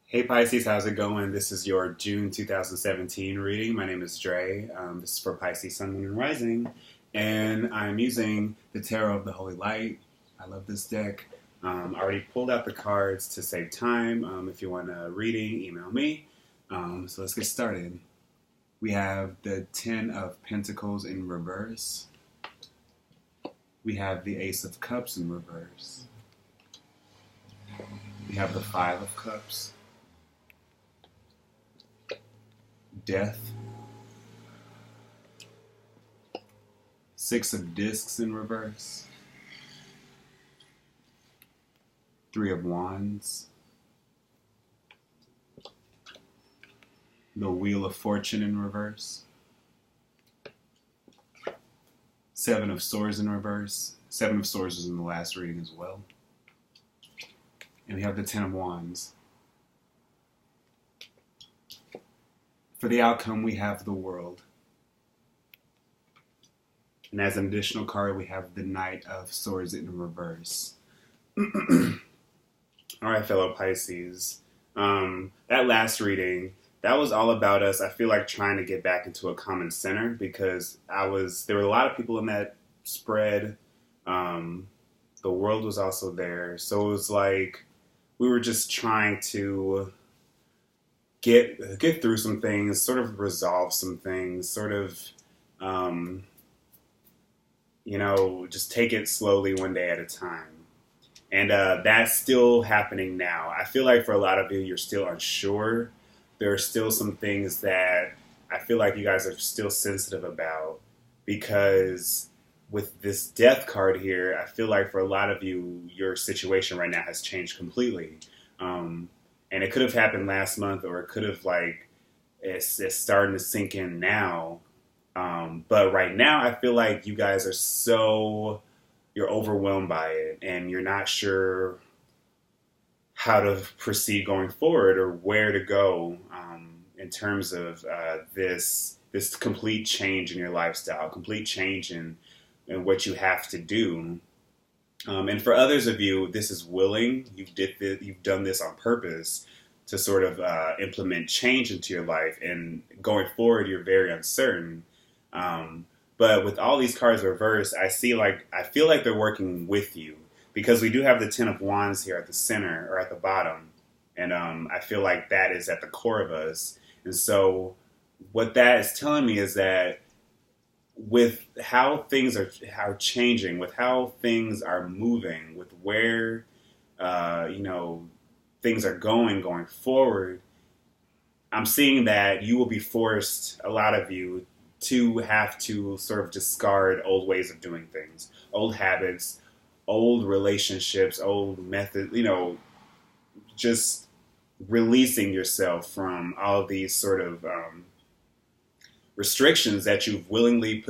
Hey Pisces, how's it going? This is your June 2017 reading. My name is Dre. This is for Pisces Sun, Moon, and Rising. And I'm using the Tarot of the Holy Light. I love this deck. I already pulled out the cards to save time. If you want a reading, email me. So let's get started. We have the Ten of Pentacles in reverse. We have the Ace of Cups in reverse. We have the Five of Cups. Death. Six of Discs in reverse. Three of Wands. The Wheel of Fortune in reverse. Seven of Swords in reverse. Seven of Swords was in the last reading as well. And we have the Ten of Wands. For the outcome, we have the World. And as an additional card, we have the Knight of Swords in reverse. All right, fellow Pisces. That last reading, that was all about us, I feel like, trying to get back into a common center because there were a lot of people in that spread. The World was also there. So it was like we were just trying to get through some things, sort of resolve some things, sort of, just take it slowly one day at a time. And that's still happening now. I feel like for a lot of you, you're still unsure. There are still some things that I feel like you guys are still sensitive about because with this Death card here, I feel like for a lot of you, your situation right now has changed completely. And it could have happened last month, or it could have it's starting to sink in now. But right now, I feel like you guys are you're overwhelmed by it, and you're not sure how to proceed going forward or where to go in terms of this complete change in your lifestyle, complete change in what you have to do. And for others of you, this is willing. You've done this on purpose to sort of implement change into your life. And going forward, you're very uncertain. But with all these cards reversed, I feel like they're working with you because we do have the Ten of Wands here at the center or at the bottom. And I feel like that is at the core of us. And so what that is telling me is that with how things are changing, with how things are moving, with where things are going forward, I'm seeing that you will be forced, a lot of you, to have to sort of discard old ways of doing things, old habits, old relationships, old methods, just releasing yourself from all of these sort of restrictions that you've willingly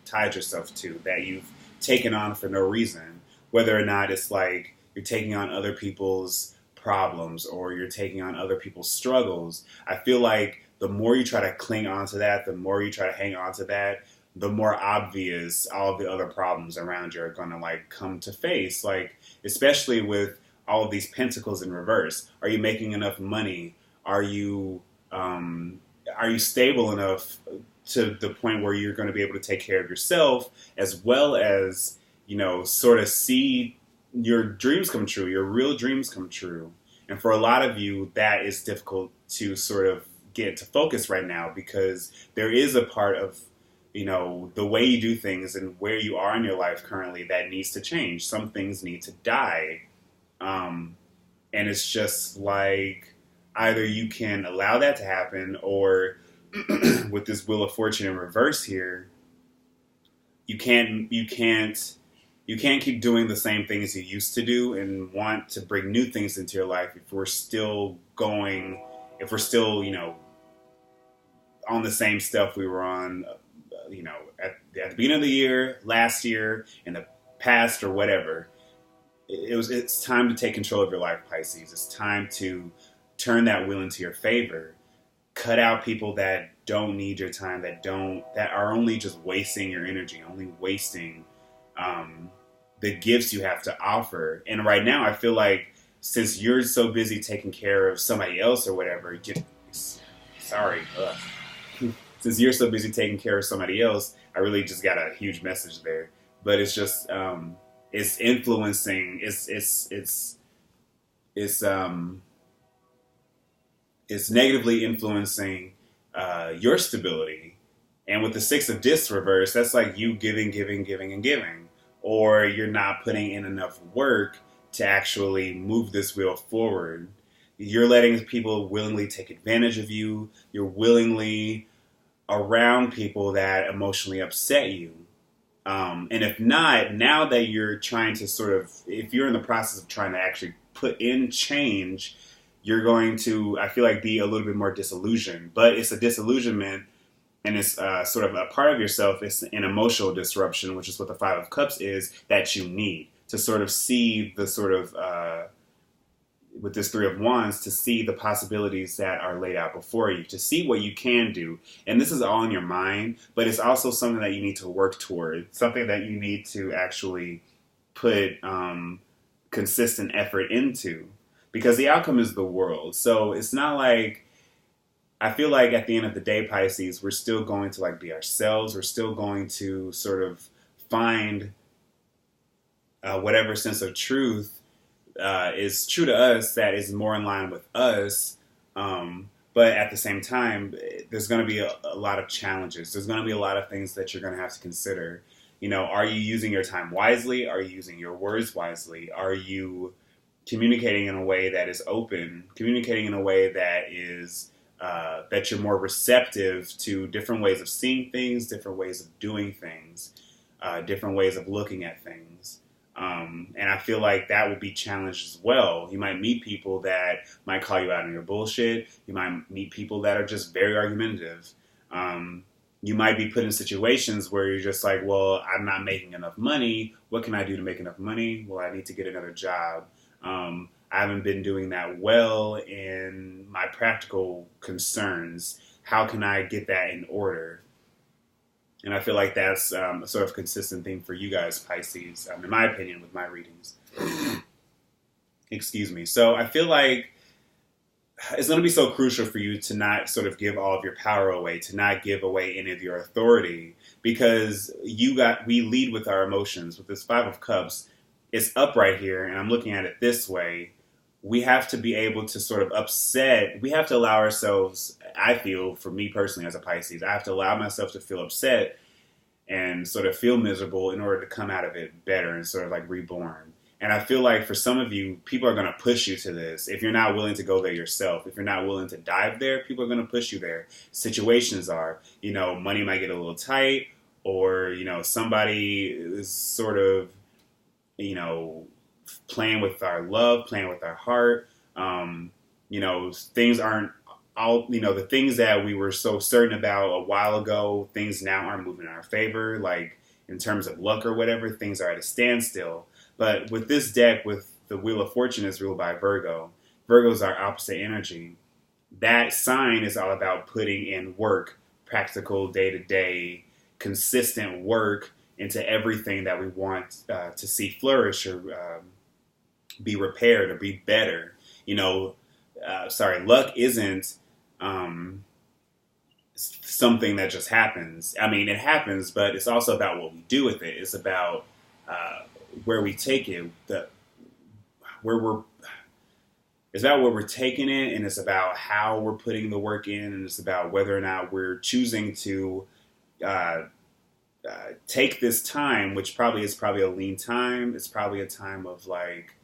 tied yourself to, that you've taken on for no reason, whether or not it's like you're taking on other people's problems or you're taking on other people's struggles. I feel like the more you try to cling on to that, the more you try to hang on to that, the more obvious all of the other problems around you are going to come to face, especially with all of these pentacles in reverse. Are you making enough money? Are you stable enough to the point where you're going to be able to take care of yourself, as well as, sort of see your dreams come true, your real dreams come true? And for a lot of you, that is difficult to sort of get to focus right now because there is a part of, the way you do things and where you are in your life currently that needs to change. Some things need to die. And it's just like, either you can allow that to happen, or with this Wheel of Fortune in reverse here, you can't keep doing the same things you used to do and want to bring new things into your life if we're still, on the same stuff we were on, at the beginning of the year, last year, in the past, or whatever. It's time to take control of your life, Pisces. It's time to turn that wheel into your favor. Cut out people that don't need your time, that are only just wasting your energy, only wasting the gifts you have to offer. And right now, I feel like since you're so busy taking care of somebody else or whatever, sorry, since you're so busy taking care of somebody else, I really just got a huge message there. But it's just it's influencing. It's it's negatively influencing your stability. And with the Six of Discs reverse, that's like you giving, giving, giving, and giving, or you're not putting in enough work to actually move this wheel forward. You're letting people willingly take advantage of you. You're willingly around people that emotionally upset you. And if not, now that you're trying to sort of, if you're in the process of trying to actually put in change, you're going to, I feel like, be a little bit more disillusioned. But it's a disillusionment, and it's sort of a part of yourself. It's an emotional disruption, which is what the Five of Cups is, that you need to sort of see the sort of, with this Three of Wands, to see the possibilities that are laid out before you, to see what you can do. And this is all in your mind, but it's also something that you need to work toward, something that you need to actually put consistent effort into, because the outcome is the world. So it's not like, I feel like at the end of the day, Pisces, we're still going to like be ourselves. We're still going to sort of find whatever sense of truth is true to us, that is more in line with us. But at the same time, there's going to be a lot of challenges. There's going to be a lot of things that you're going to have to consider. You know, are you using your time wisely? Are you using your words wisely? Are you communicating in a way that is open? Communicating in a way that is that you're more receptive to different ways of seeing things, different ways of doing things, different ways of looking at things. And I feel like that will be challenged as well. You might meet people that might call you out on your bullshit. You might meet people that are just very argumentative. You might be put in situations where you're just like, well, I'm not making enough money. What can I do to make enough money? Well, I need to get another job. I haven't been doing that well in my practical concerns. How can I get that in order? And I feel like that's a sort of consistent theme for you guys, Pisces, in my opinion, with my readings. Excuse me. So I feel like it's going to be so crucial for you to not sort of give all of your power away, to not give away any of your authority, because we lead with our emotions. With this Five of Cups, it's up right here, and I'm looking at it this way. We have to be able to sort of upset. We have to allow ourselves, I feel, for me personally as a Pisces, I have to allow myself to feel upset and sort of feel miserable in order to come out of it better and sort of like reborn. And I feel like for some of you, people are going to push you to this. If you're not willing to go there yourself, if you're not willing to dive there, people are going to push you there. Situations are, money might get a little tight, or, somebody is sort of, playing with our love, playing with our heart. Things aren't all, the things that we were so certain about a while ago, things now aren't moving in our favor. Like in terms of luck or whatever, things are at a standstill. But with this deck, with the Wheel of Fortune is ruled by Virgo. Virgo is our opposite energy. That sign is all about putting in work, practical, day-to-day, consistent work into everything that we want to see flourish or be repaired or be better. Luck isn't something that just happens. I mean, it happens, but it's also about what we do with it. It's about where we take it, it's about where we're taking it, and it's about how we're putting the work in, and it's about whether or not we're choosing to take this time, which is probably a lean time. It's probably a time of like,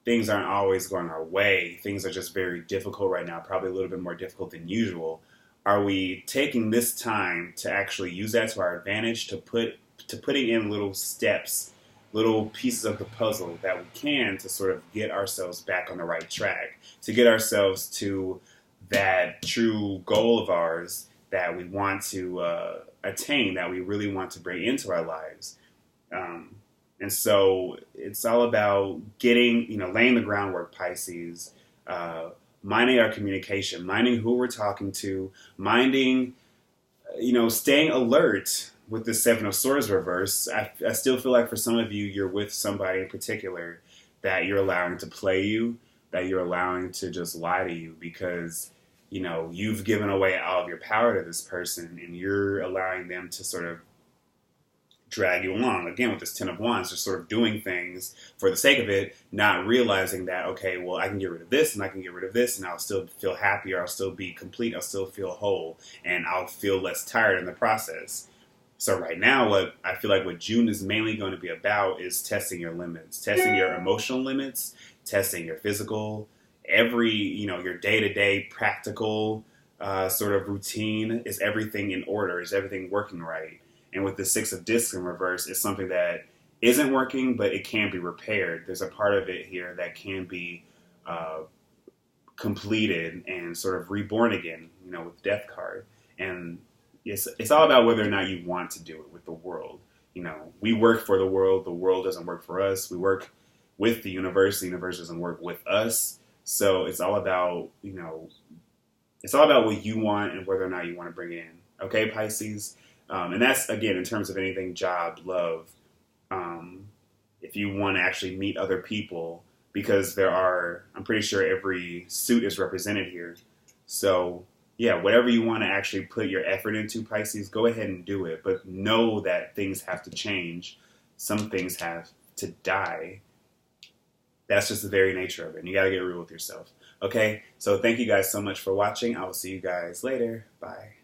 things aren't always going our way. Things are just very difficult right now, probably a little bit more difficult than usual. Are we taking this time to actually use that to our advantage, to putting in little steps, little pieces of the puzzle that we can to sort of get ourselves back on the right track, to get ourselves to that true goal of ours that we want to attain, that we really want to bring into our lives. And so it's all about laying the groundwork, Pisces, minding our communication, minding who we're talking to, minding, staying alert with the Seven of Swords reverse. I still feel like for some of you, you're with somebody in particular that you're allowing to play you, that you're allowing to just lie to you, because you've given away all of your power to this person, and you're allowing them to sort of drag you along. Again, with this Ten of Wands, just sort of doing things for the sake of it, not realizing that, okay, well, I can get rid of this and I can get rid of this and I'll still feel happy, or I'll still be complete, I'll still feel whole, and I'll feel less tired in the process. So right now, what I feel like what June is mainly going to be about is testing your limits, testing your emotional limits, testing your physical, your day-to-day practical sort of routine. Is everything in order? Is everything working right? And with the Six of Discs in reverse, it's something that isn't working, but it can be repaired. There's a part of it here that can be completed and sort of reborn again, with the Death card. And it's all about whether or not you want to do it with the world. We work for the world doesn't work for us. We work with the universe doesn't work with us. So it's all about, what you want and whether or not you want to bring it in. Okay, Pisces? And that's, again, in terms of anything, job, love. If you want to actually meet other people, because I'm pretty sure every suit is represented here. So, yeah, whatever you want to actually put your effort into, Pisces, go ahead and do it. But know that things have to change. Some things have to die. That's just the very nature of it. And you got to get real with yourself. Okay? So thank you guys so much for watching. I will see you guys later. Bye.